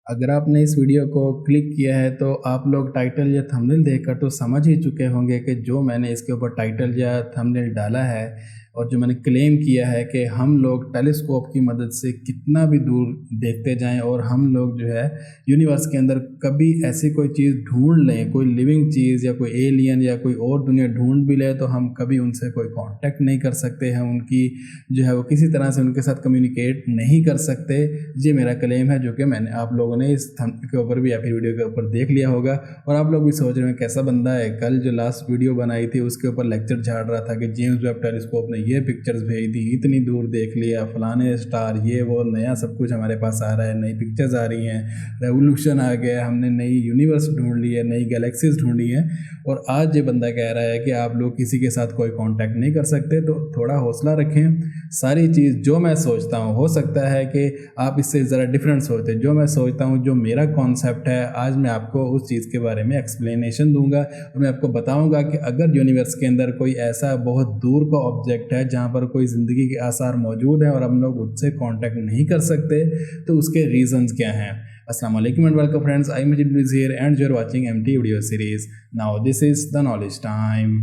अगर आपने इस वीडियो को क्लिक किया है तो आप लोग टाइटल या थंबनेल देखकर तो समझ ही चुके होंगे कि जो मैंने इसके ऊपर टाइटल या थंबनेल डाला है और जो मैंने क्लेम किया है कि हम लोग टेलीस्कोप की मदद से कितना भी दूर देखते जाएं और हम लोग जो है यूनिवर्स के अंदर कभी ऐसी कोई चीज़ ढूंढ लें, कोई लिविंग चीज़ या कोई एलियन या कोई और दुनिया ढूंढ भी ले, तो हम कभी उनसे कोई कांटेक्ट नहीं कर सकते हैं, उनकी जो है वो किसी तरह से उनके साथ कम्युनिकेट नहीं कर सकते। ये मेरा क्लेम है जो कि मैंने आप लोगों ने इस थंबनेल के ऊपर भी या फिर वीडियो के ऊपर देख लिया होगा। और आप लोग भी सोच रहे हैं कैसा बंदा है, कल जो लास्ट वीडियो बनाई थी उसके ऊपर लेक्चर झाड़ रहा था कि जेम्स वेब टेलीस्कोप ने ये पिक्चर्स भेज दी, इतनी दूर देख लिया, फलाने स्टार, ये वो नया सब कुछ हमारे पास आ रहा है, नई पिक्चर्स आ रही हैं, रेवोल्यूशन आ गया, हमने नई यूनिवर्स ढूंढ ली है, नई गैलेक्सीज ढूंढी हैं। और आज ये बंदा कह रहा है कि आप लोग किसी के साथ कोई कांटेक्ट नहीं कर सकते। तो थोड़ा हौसला रखें। सारी चीज़ जो मैं सोचता हूँ, हो सकता है कि आप इससे ज़रा डिफरेंट सोचते, जो मैं सोचता हूँ, जो मेरा कॉन्सेप्ट है, आज मैं आपको उस चीज़ के बारे में एक्सप्लेनेशन दूंगा और मैं आपको बताऊंगा कि अगर यूनिवर्स के अंदर कोई ऐसा बहुत दूर का ऑब्जेक्ट है जहाँ पर कोई ज़िंदगी के आसार मौजूद हैं और हम लोग उससे कांटेक्ट नहीं कर सकते, तो उसके रीजंस क्या हैं। अस्सलाम वालेकुम and welcome friends, I am Majid here and you are watching MT video series. Now this is the knowledge time.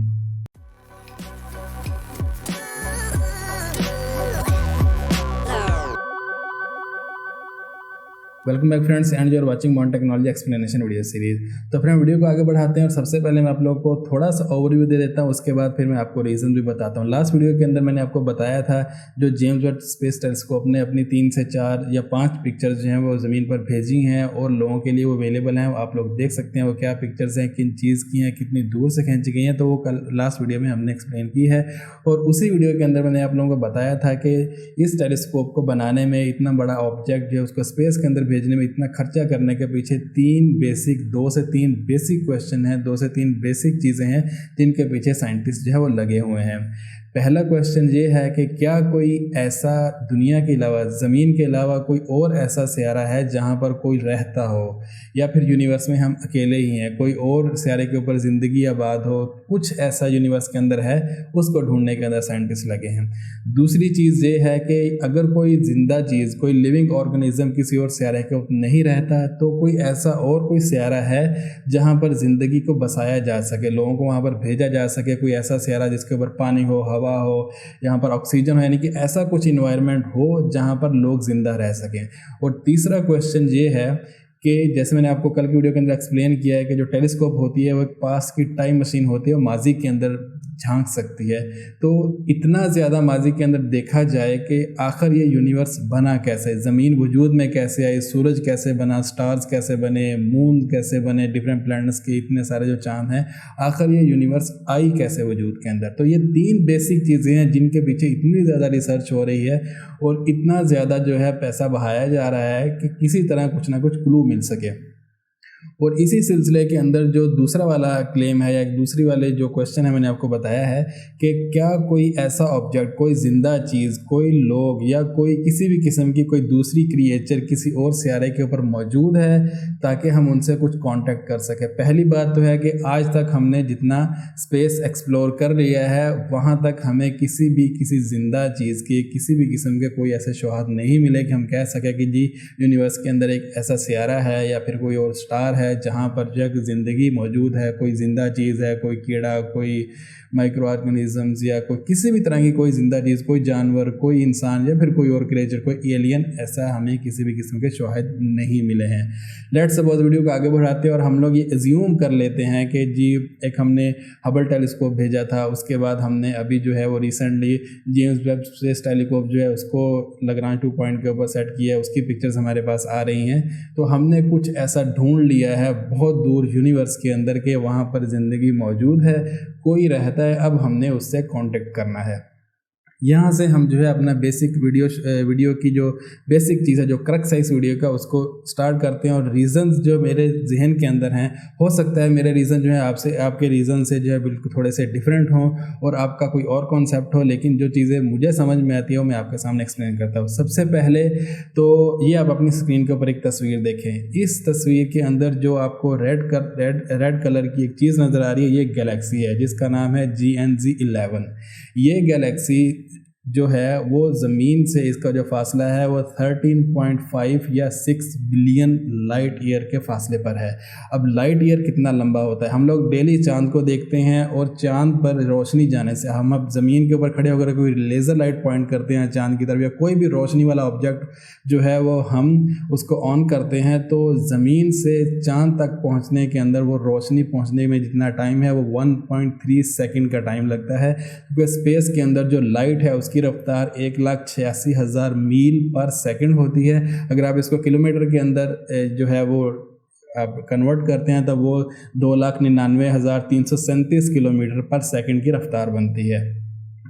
Welcome back friends and you are watching Mon technology explanation video series. तो friend video को आगे बढ़ाते हैं और सबसे पहले मैं आप लोगों को थोड़ा सा ओवरव्यू दे देता हूं, उसके बाद फिर मैं आपको रीज़न भी बताता हूं। लास्ट वीडियो के अंदर मैंने आपको बताया था जो जेम्स वेब स्पेस टेलीस्कोप ने अपनी 3 से 4 या 5 पिक्चर्स जो हैं वो ज़मीन पर भेजी हैं और लोगों के लिए वो अवेलेबल हैं, आप लोग देख सकते हैं वो क्या पिक्चर्स हैं, किन चीज़ की हैं, कितनी दूर से खींची गई हैं। तो वो कल लास्ट वीडियो में हमने एक्सप्लेन की है और उसी वीडियो के अंदर मैंने आप लोगों को बताया था कि इस टेलीस्कोप को बनाने में, इतना बड़ा ऑब्जेक्ट जो है उसको स्पेस के अंदर भेजने में इतना खर्चा करने के पीछे 2 से 3 बेसिक क्वेश्चन हैं, 2 से 3 बेसिक चीज़ें हैं जिनके पीछे साइंटिस्ट जो है वो लगे हुए हैं। पहला क्वेश्चन ये है कि क्या कोई ऐसा दुनिया के अलावा, ज़मीन के अलावा कोई और ऐसा सियारा है जहाँ पर कोई रहता हो, या फिर यूनिवर्स में हम अकेले ही हैं, कोई और सियारे के ऊपर ज़िंदगी आबाद हो, कुछ ऐसा यूनिवर्स के अंदर है, उसको ढूंढने के अंदर साइंटिस्ट लगे हैं। दूसरी चीज़ ये है कि अगर कोई ज़िंदा चीज़, कोई लिविंग ऑर्गेनिज्म किसी और सियारे के ऊपर नहीं रहता, तो कोई ऐसा और कोई सियारा है जहाँ पर ज़िंदगी को बसाया जा सके, लोगों को वहाँ पर भेजा जा सके, कोई ऐसा सियारा जिसके ऊपर पानी हो, हवा हो, यहाँ पर ऑक्सीजन हो, यानी कि ऐसा कुछ इन्वायरमेंट हो जहाँ पर लोग जिंदा रह सकें। और तीसरा क्वेश्चन ये है कि जैसे मैंने आपको कल की वीडियो के अंदर एक्सप्लेन किया है कि जो टेलीस्कोप होती है वो एक पास की टाइम मशीन होती है, माजी के अंदर झांक सकती है। तो इतना ज़्यादा माजी के अंदर देखा जाए कि आखिर ये यूनिवर्स बना कैसे, ज़मीन वजूद में कैसे आई, सूरज कैसे बना, स्टार्स कैसे बने, मून कैसे बने, डिफरेंट प्लैनेट्स के इतने सारे जो चांद हैं, आखिर ये यूनिवर्स आई कैसे वजूद के अंदर। तो ये 3 बेसिक चीज़ें हैं जिनके पीछे इतनी ज़्यादा रिसर्च हो रही है और इतना ज़्यादा जो है पैसा बहाया जा रहा है कि किसी तरह कुछ ना कुछ क्लू मिल सके। और इसी सिलसिले के अंदर जो दूसरा वाला क्लेम है या दूसरी वाले जो क्वेश्चन है, मैंने आपको बताया है कि क्या कोई ऐसा ऑब्जेक्ट, कोई ज़िंदा चीज़, कोई लोग या कोई किसी भी किस्म की कोई दूसरी क्रिएचर किसी और सियारे के ऊपर मौजूद है ताकि हम उनसे कुछ कांटेक्ट कर सकें। पहली बात तो है कि आज तक हमने जितना स्पेस एक्सप्लोर कर लिया है वहाँ तक हमें किसी ज़िंदा चीज़ की, किसी भी किस्म के कोई ऐसे शवाहद नहीं मिले कि हम कह सकें कि जी यूनिवर्स के अंदर एक ऐसा सियारा है या फिर कोई और स्टार है जहाँ पर जो ज़िंदगी मौजूद है, कोई ज़िंदा चीज़ है, कोई कीड़ा, कोई माइक्रो ऑर्गेनिजम्स या कोई किसी भी तरह की कोई ज़िंदा चीज़, कोई जानवर, कोई इंसान या फिर कोई और क्रिएचर, कोई एलियन, ऐसा हमें किसी भी किस्म के शवाहिद नहीं मिले हैं। लेट्स सपोज वीडियो को आगे बढ़ाते हैं और हम लोग ये एज्यूम कर लेते हैं कि जी एक हमने हबल टेलीस्कोप भेजा था, उसके बाद हमने अभी जो है वो recently James Webb space telescope जो है उसको लैग्रांज 2 पॉइंट के ऊपर सेट किया है, उसकी पिक्चर्स हमारे पास आ रही हैं। तो हमने कुछ ऐसा ढूंढ लिया है बहुत दूर यूनिवर्स के अंदर के वहाँ पर ज़िंदगी मौजूद है, कोई रहता है, अब हमने उससे कांटेक्ट करना है। यहाँ से हम जो है अपना बेसिक वीडियो की जो बेसिक चीज़ है, जो क्रक्स है इस वीडियो का, उसको स्टार्ट करते हैं। और रीज़न्स जो मेरे जहन के अंदर हैं, हो सकता है मेरे रीज़न जो है आपके रीज़न से जो है बिल्कुल थोड़े से डिफरेंट हों और आपका कोई और कॉन्सेप्ट हो, लेकिन जो चीज़ें मुझे समझ में आती है वो मैं आपके सामने एक्सप्लेन करता हूँ। सबसे पहले तो ये आप अपनी स्क्रीन के ऊपर एक तस्वीर देखें। इस तस्वीर के अंदर जो आपको रेड कलर की एक चीज़ नज़र आ रही है, ये गैलेक्सी है जिसका नाम है GNZ11। ये गैलेक्सी जो है वो ज़मीन से इसका जो फासला है वो 13.5 या 6 बिलियन लाइट ईयर के फासले पर है। अब लाइट ईयर कितना लंबा होता है, हम लोग डेली चांद को देखते हैं और चांद पर रोशनी जाने से, हम अब ज़मीन के ऊपर खड़े होकर कोई लेज़र लाइट पॉइंट करते हैं चांद की तरफ या कोई भी रोशनी वाला ऑब्जेक्ट जो है वो हम उसको ऑन करते हैं तो ज़मीन से चांद तक पहुंचने के अंदर वो रोशनी पहुंचने में जितना टाइम है वो 1.3 सेकंड का टाइम लगता है, क्योंकि स्पेस के अंदर जो लाइट है उसकी रफ्तार 1,86,000 मील पर सेकंड होती है। अगर आप इसको किलोमीटर के अंदर जो है वो आप कन्वर्ट करते हैं तब वो 2,99,337 किलोमीटर पर सेकंड की रफ्तार बनती है।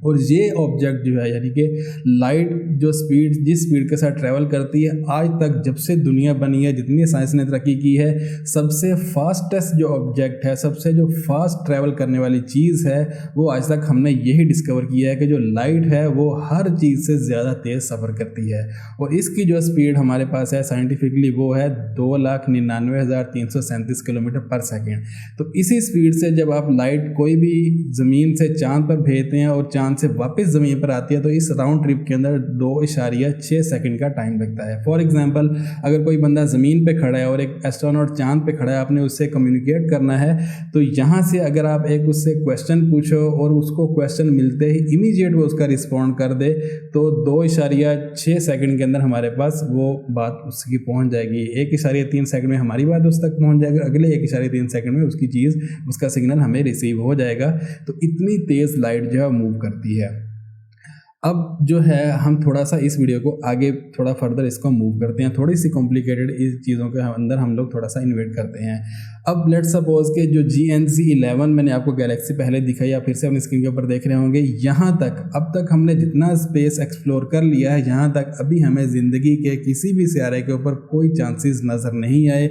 और ये ऑब्जेक्ट जो है यानी कि लाइट जो स्पीड जिस स्पीड के साथ ट्रैवल करती है, आज तक जब से दुनिया बनी है, जितनी साइंस ने तरक्की की है, सबसे फास्टेस्ट जो ऑब्जेक्ट है, सबसे जो फास्ट ट्रैवल करने वाली चीज़ है वो आज तक हमने यही डिस्कवर किया है कि जो लाइट है वो हर चीज़ से ज़्यादा तेज़ सफ़र करती है। और इसकी जो स्पीड हमारे पास है साइंटिफिकली वो है 2,99,337 किलोमीटर पर सेकेंड। तो इसी स्पीड से जब आप लाइट कोई भी ज़मीन से चाँद पर भेजते हैं और चांद से वापस ज़मीन पर आती है तो इस राउंड ट्रिप के अंदर 2.6 सेकंड का टाइम लगता है। फॉर एग्जांपल, अगर कोई बंदा ज़मीन पे खड़ा है और एक एस्ट्रोनॉट चांद पे खड़ा है, आपने उससे कम्युनिकेट करना है, तो यहाँ से अगर आप एक उससे क्वेश्चन पूछो और उसको क्वेश्चन मिलते ही इमीडिएट वो उसका रिस्पॉन्ड कर दे तो 2.6 सेकंड के अंदर हमारे पास वो बात उसकी पहुँच जाएगी। 1.3 सेकंड में हमारी बात उस तक पहुँच जाएगी, अगले 1.3 सेकंड में उसकी चीज़, उसका सिग्नल हमें रिसीव हो जाएगा। तो इतनी तेज़ लाइट जो है मूव करती है। अब जो है हम थोड़ा सा इस वीडियो को आगे थोड़ा फर्दर इसको मूव करते हैं, थोड़ी सी कॉम्प्लिकेटेड इस चीज़ों के अंदर हम लोग थोड़ा सा इन्वेट करते हैं। अब लेट्स सपोज के जो GNZ11 मैंने आपको गैलेक्सी पहले दिखाई या फिर से अपनी स्क्रीन के ऊपर देख रहे होंगे, यहाँ तक अब तक हमने जितना स्पेस एक्सप्लोर कर लिया है, यहाँ तक अभी हमें ज़िंदगी के किसी भी सितारे के ऊपर कोई चांसेस नज़र नहीं आए।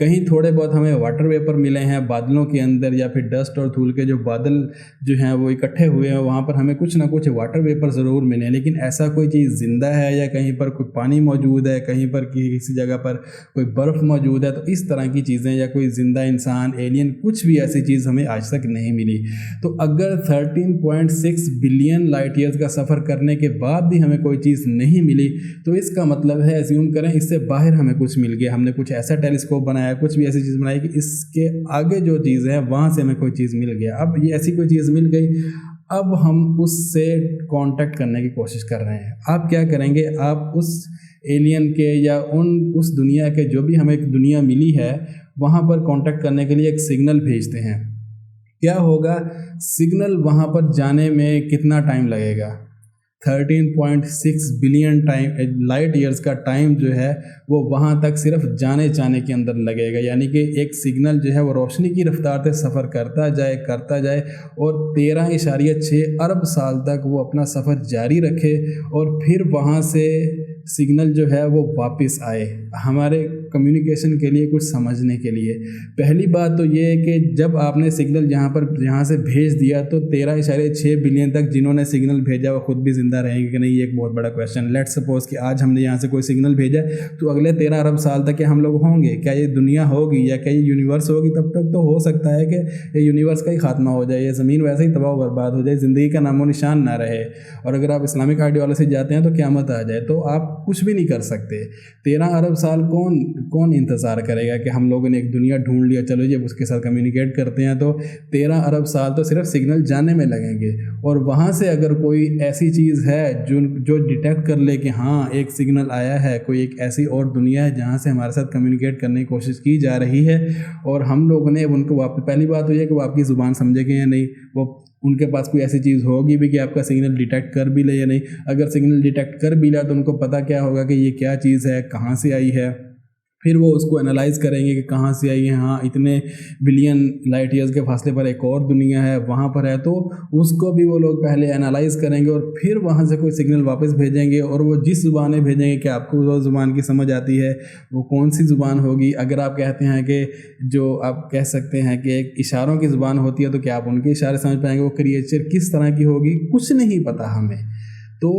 कहीं थोड़े बहुत हमें वाटर वेपर मिले हैं बादलों के अंदर, या फिर डस्ट और धूल के जो बादल जो हैं वो इकट्ठे हुए हैं, वहाँ पर हमें कुछ ना कुछ वाटर वेपर ज़रूर मिले हैं, लेकिन ऐसा कोई चीज़ ज़िंदा है या कहीं पर कोई पानी मौजूद है, कहीं पर किसी जगह पर कोई बर्फ़ मौजूद है, तो इस तरह की चीज़ें या कोई ज़िंदा इंसान, एलियन, कुछ भी ऐसी चीज़ हमें आज तक नहीं मिली। तो अगर 13.6 बिलियन लाइट ईयर्स का सफ़र करने के बाद भी हमें कोई चीज़ नहीं मिली तो इसका मतलब है, एज्यूम करें इससे बाहर हमें कुछ मिल गया, हमने कुछ ऐसा टेलीस्कोप बनाया, कुछ भी ऐसी चीज़ बनाई कि इसके आगे जो चीज़ है वहाँ से हमें कोई चीज़ मिल गया। अब ये ऐसी कोई चीज़ मिल गई, अब हम उससे कांटेक्ट करने की कोशिश कर रहे हैं। आप क्या करेंगे, आप उस एलियन के या उस दुनिया के, जो भी हमें एक दुनिया मिली है, वहाँ पर कांटेक्ट करने के लिए एक सिग्नल भेजते हैं। क्या होगा, सिग्नल वहाँ पर जाने में कितना टाइम लगेगा, 13.6 बिलियन लाइट ईयर्स का टाइम जो है वो वहाँ तक सिर्फ जाने के अंदर लगेगा। यानी कि एक सिग्नल जो है वो रोशनी की रफ्तार से सफ़र करता जाए और 13.6 अरब साल तक वो अपना सफ़र जारी रखे और फिर वहाँ से सिग्नल जो है वो वापस आए हमारे कम्युनिकेशन के लिए, कुछ समझने के लिए। पहली बात तो ये है कि जब आपने सिग्नल यहाँ से भेज दिया तो 13.6 बिलियन तक जिन्होंने सिग्नल भेजा वो खुद भी ज़िंदा रहेंगे कि नहीं, ये एक बहुत बड़ा क्वेश्चन। लेट्स सपोज कि आज हमने यहाँ से कोई सिग्नल भेजा तो अगले 13 अरब साल तक क्या हम लोग होंगे, क्या ये दुनिया होगी या क्या ये यूनिवर्स होगी? तब तक तो हो सकता है कि ये यूनिवर्स का ही खात्मा हो जाए, ये ज़मीन वैसे ही तबाह बर्बाद हो जाए, ज़िंदगी का नामो निशान ना रहे। और अगर आप इस्लामिक आइडियोलॉजी जाते हैं तो क़यामत आ जाए, तो आप कुछ भी नहीं कर सकते। 13 अरब साल कौन इंतज़ार करेगा कि हम लोगों ने एक दुनिया ढूंढ लिया, चलो जब उसके साथ कम्युनिकेट करते हैं। तो 13 अरब साल तो सिर्फ सिग्नल जाने में लगेंगे, और वहाँ से अगर कोई ऐसी चीज़ है जो डिटेक्ट कर ले कि हाँ एक सिग्नल आया है, कोई एक ऐसी और दुनिया है जहाँ से हमारे साथ कम्युनिकेट करने की कोशिश की जा रही है, और हम लोगों ने उनको वापस, पहली बात तो ये कि वो आपकी ज़ुबान समझेंगे या नहीं, वो उनके पास कोई ऐसी चीज़ होगी भी कि आपका सिग्नल डिटेक्ट कर भी ले या नहीं। अगर सिग्नल डिटेक्ट कर भी लिया तो उनको पता क्या होगा कि ये क्या चीज़ है, कहाँ से आई है, फिर वो उसको एनालाइज़ करेंगे कि कहाँ से आई है। हाँ, इतने बिलियन लाइट ईयर्स के फासले पर एक और दुनिया है, वहाँ पर है, तो उसको भी वो लोग पहले एनालाइज़ करेंगे और फिर वहाँ से कोई सिग्नल वापस भेजेंगे, और वो जिस ज़ुबान में भेजेंगे कि आपको वो ज़ुबान की समझ आती है, वो कौन सी ज़ुबान होगी। अगर आप कहते हैं कि जो आप कह सकते हैं कि एक इशारों की ज़ुबान होती है, तो क्या आप उनके इशारे समझ पाएंगे? वो क्रिएचर किस तरह की होगी, कुछ नहीं पता हमें। तो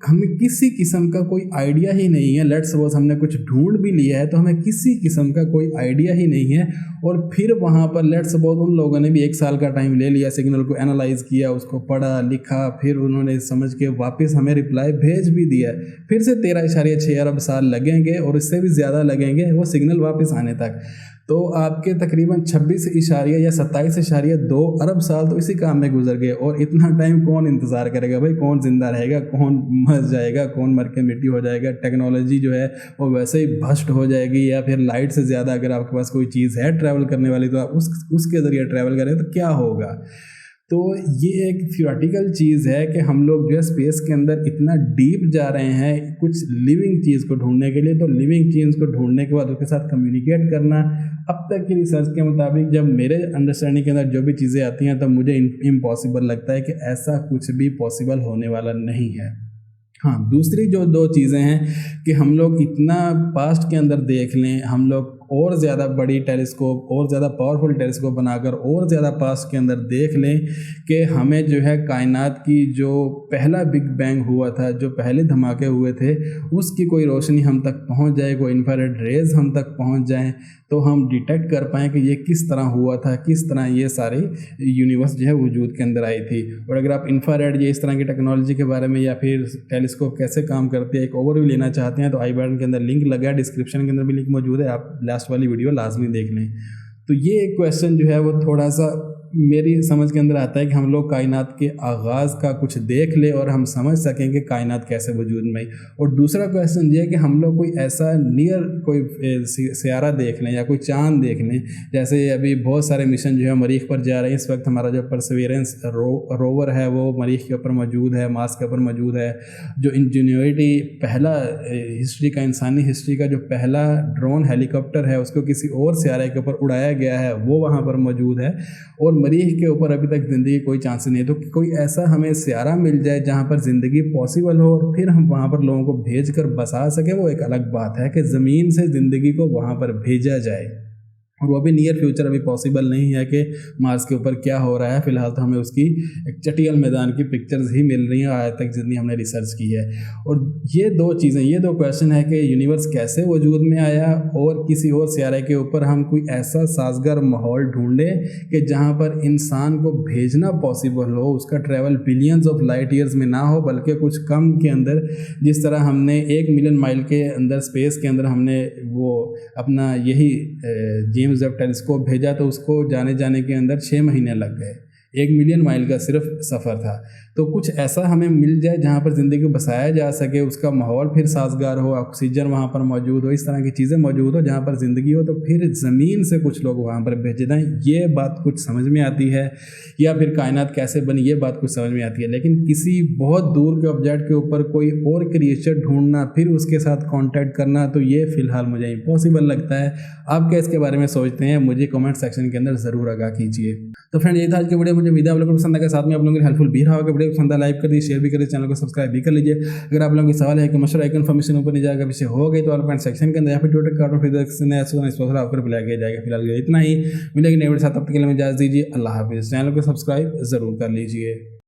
हमें किसी किस्म का कोई आइडिया ही नहीं है। लेट्स सपोज हमने कुछ ढूंढ भी लिया है तो हमें किसी किस्म का कोई आइडिया ही नहीं है, और फिर वहाँ पर लेट्स सपोज उन लोगों ने भी 1 साल का टाइम ले लिया, सिग्नल को एनालाइज किया, उसको पढ़ा लिखा, फिर उन्होंने समझ के वापस हमें रिप्लाई भेज भी दिया, फिर से 13.6 अरब साल लगेंगे और इससे भी ज़्यादा लगेंगे वो सिग्नल वापस आने तक। तो आपके तकरीबन 26 इशारिया या 27.2 अरब साल तो इसी काम में गुजर गए, और इतना टाइम कौन इंतज़ार करेगा भाई? कौन ज़िंदा रहेगा, कौन मर जाएगा, कौन मर के मिट्टी हो जाएगा? टेक्नोलॉजी जो है वो वैसे ही भ्रष्ट हो जाएगी, या फिर लाइट से ज़्यादा अगर आपके पास कोई चीज़ है ट्रैवल करने वाली तो आप उसके ज़रिए ट्रैवल करें तो क्या होगा? तो ये एक थियोरेटिकल चीज़ है कि हम लोग जो है स्पेस के अंदर इतना डीप जा रहे हैं कुछ लिविंग चीज़ को ढूंढने के लिए। तो लिविंग चीज़ को ढूंढने के बाद उसके साथ कम्युनिकेट करना, अब तक की रिसर्च के मुताबिक जब मेरे अंडरस्टैंडिंग के अंदर जो भी चीज़ें आती हैं तब मुझे इम्पॉसिबल लगता है कि ऐसा कुछ भी पॉसिबल होने वाला नहीं है। हाँ, दूसरी जो 2 चीज़ें हैं कि हम लोग इतना पास्ट के अंदर देख लें, हम लोग और ज़्यादा बड़ी टेलीस्कोप और ज़्यादा पावरफुल टेलीस्कोप बनाकर और ज़्यादा पास्ट के अंदर देख लें कि हमें जो है कायनात की जो पहला बिग बैंग हुआ था, जो पहले धमाके हुए थे, उसकी कोई रोशनी हम तक पहुंच जाए, कोई इंफ्रारेड रेज हम तक पहुंच जाएं, तो हम डिटेक्ट कर पाएँ कि ये किस तरह हुआ था, किस तरह ये सारी यूनिवर्स जो है वजूद के अंदर आई थी। और अगर आप इंफ्रारेड या इस तरह की टेक्नोलॉजी के बारे में या फिर टेलीस्कोप कैसे काम करती है एक ओवरव्यू लेना चाहते हैं तो आई बटन के अंदर लिंक लगा है, डिस्क्रिप्शन के अंदर भी लिंक मौजूद है, आप लास्ट वाली वीडियो लाजमी देख लें। तो ये एक क्वेश्चन जो है वो थोड़ा सा मेरी समझ के अंदर आता है कि हम लोग कायनात के आगाज़ का कुछ देख ले और हम समझ सकें कि कायनात कैसे वजूद में आई। और दूसरा क्वेश्चन ये है कि हम लोग कोई ऐसा नियर कोई सियारा देख लें या कोई चांद देख लें, जैसे अभी बहुत सारे मिशन जो है मरीख पर जा रहे हैं। इस वक्त हमारा जो परसेवरेंस रोवर है वो मरीख के ऊपर मौजूद है, मार्स के ऊपर मौजूद है। जो इंजीनियरिटी पहला हिस्ट्री का, इंसानी हिस्ट्री का जो पहला ड्रोन हेलीकॉप्टर है उसको किसी और सियारे के ऊपर उड़ाया गया है, वो वहाँ पर मौजूद है। और मरीख के ऊपर अभी तक ज़िंदगी कोई चांस नहीं है। तो कोई ऐसा हमें सियारा मिल जाए जहाँ पर ज़िंदगी पॉसिबल हो और फिर हम वहाँ पर लोगों को भेज कर बसा सकें, वो एक अलग बात है कि ज़मीन से ज़िंदगी को वहाँ पर भेजा जाए। और वो भी नियर फ्यूचर अभी पॉसिबल नहीं है कि मार्स के ऊपर क्या हो रहा है। फ़िलहाल तो हमें उसकी एक चटियल मैदान की पिक्चर्स ही मिल रही हैं आज तक जितनी हमने रिसर्च की है। और ये 2 चीज़ें, ये 2 क्वेश्चन है कि यूनिवर्स कैसे वजूद में आया और किसी और सियारे के ऊपर हम कोई ऐसा साजगार माहौल ढूंढें कि जहाँ पर इंसान को भेजना पॉसिबल हो, उसका travel billions of light years में ना हो बल्कि कुछ कम के अंदर। जिस तरह हमने 1 मिलियन माइल के अंदर स्पेस के अंदर हमने वो अपना यही जेम्स वेब टेलीस्कोप भेजा तो उसको जाने के अंदर 6 महीने लग गए। 1 मिलियन माइल का सिर्फ सफ़र था। तो कुछ ऐसा हमें मिल जाए जहाँ पर ज़िंदगी को बसाया जा सके, उसका माहौल फिर साजगार हो, ऑक्सीजन वहाँ पर मौजूद हो, इस तरह की चीज़ें मौजूद हो जहाँ पर ज़िंदगी हो, तो फिर ज़मीन से कुछ लोग वहाँ पर भेजे जाएँ। ये बात कुछ समझ में आती है। या फिर कायनात कैसे बनी, ये बात कुछ समझ में आती है। लेकिन किसी बहुत दूर के ऑब्जेक्ट के ऊपर कोई और क्रिएचर ढूंढना, फिर उसके साथ कॉन्टैक्ट करना, तो ये फ़िलहाल मुझे इम्पॉसिबल लगता है। आप क्या इसके बारे में सोचते हैं? मुझे कमेंट सेक्शन के अंदर ज़रूर आगाह कीजिए। तो फ्रेंड, ये था आज की वीडियो। मुझे उम्मीद है आप लोगों को पसंद आएगा, साथ में आप लोगों को हेल्पफुल भी रहा होगा। वीडियो पसंद आए लाइक कर दीजिए, शेयर भी करिए, चैनल को सब्सक्राइब भी कर लीजिए। अगर आप लोगों को सवाल है कि मशवरा है, इन्फॉर्मेशन ऊपर नहीं जाएगा, विषय हो गई तो आप कमेंट सेक्शन के अंदर या फिर ट्विटर कार्ड में फिर आपको बुलाया गया जाएगा। फिलहाल इतना ही, मिलेगी नए वीडियो साथ, तब तक के लिए इजाज़त दीजिए। अल्लाह हाफिज़। चैनल को सब्सक्राइब ज़रूर कर लीजिए।